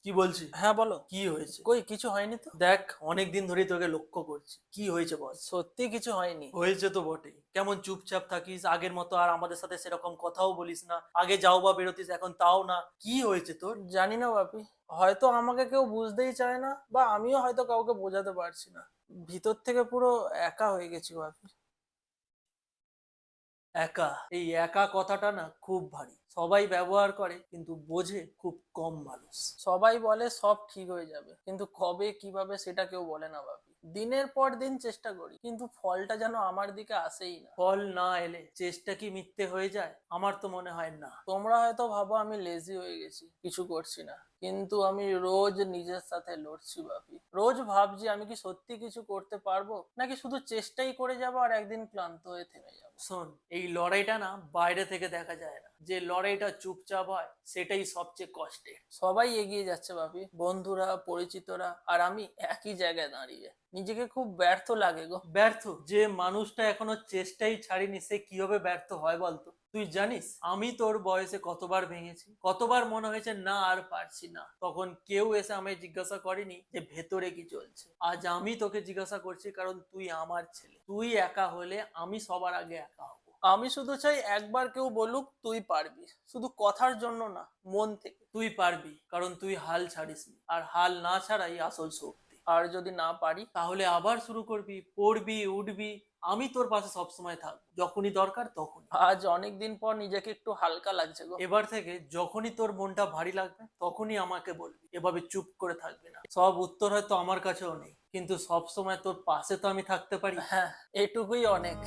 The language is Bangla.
কি বলছি? হ্যাঁ বলো। কি হয়েছে? কই কিছু হয়নি তো। দেখ, অনেকদিন ধরেই তোকে লক্ষ্য করছি। কি হয়েছে বল? সত্যি কিছু হয়নি। হয়েছে তো বটেই। কেমন চুপচাপ থাকিস, আগের মতো আর আমাদের সাথে সেরকম কথাও বলিস না। আগে যাও বা বেরোতিস, এখন তাও না। কি হয়েছে তোর? জানি না বাপি, হয়তো আমাকে কেউ বুঝতেই চায় না, বা আমিও হয়তো কাউকে বোঝাতে পারছি না। ভিতর থেকে পুরো একা হয়ে গেছি বাপি। একা? এই একা কথাটা না খুব ভারী। সবাই ব্যবহার করে কিন্তু বোঝে খুব কম মানুষ। সবাই বলে সব ঠিক হয়ে যাবে, কিন্তু কবে কিভাবে সেটা কেউ বলে না বাপি। দিনের পর দিন চেষ্টা করি, কিন্তু ফলটা যেন আমার দিকে আসেই না। ফল না এলে চেষ্টা কি মিথ্যে হয়ে যায়? আমার তো মনে হয় না। তোমরা হয়তো ভাবো আমি লেজি হয়ে গেছি, কিছু করছি না, কিন্তু আমি রোজ নিজের সাথে লড়ছি বাপি। রোজ ভাবছি আমি কি সত্যি কিছু করতে পারবো, নাকি শুধু চেষ্টাই করে যাবো আর একদিন ক্লান্ত হয়ে থেমে যাবো। শোন, এই লড়াইটা না বাইরে থেকে দেখা যায় না। যে লড়াইটা চুপচাপ হয় সেটাই সবচেয়ে কষ্টের। সবাই এগিয়ে যাচ্ছে বাপি, বন্ধুরা, পরিচিতরা, আর আমি একই জায়গায় দাঁড়িয়ে। নিজেকে খুব ব্যর্থ লাগে গো। ব্যর্থ? যে মানুষটা এখনো চেষ্টাই ছাড়িনি সে কিভাবে ব্যর্থ হয় বলতো? তুই জানিস আমি তোর বয়সে কতবার ভেঙেছি, কতবার মনে হয়েছে না আর পারছি না, তখন কেউ এসে আমায় জিজ্ঞাসা করেনি যে ভেতরে কি চলছে। আজ আমি তোকে জিজ্ঞাসা করছি কারণ তুই আমার ছেলে। তুই একা হলে আমি সবার আগে একা হব। আমি শুধু চাই একবার কেউ বলুক তুই পারবি, শুধু কথার জন্য না, মন থেকে। তুই পারবি কারণ তুই হাল ছাড়িসনি, আর হাল না ছাড়াই আসল শক্তি। আর যদি না পারি? তাহলে আবার শুরু করবি, পড়বি, উঠবি। আমি তোর পাশে সবসময় থাকবো, যখনই দরকার তখনই। আজ অনেক দিন পর নিজেকে একটু হালকা লাগছে গো। এবার থেকে যখনই তোর মনটা ভারী লাগবে তখনই আমাকে বলবি, এভাবে চুপ করে থাকবি না। সব উত্তর হয়তো আমার কাছেও নেই, কিন্তু সব সময় তোর পাশে তো আমি থাকতে পারি। হ্যাঁ, এটুকুই অনেক।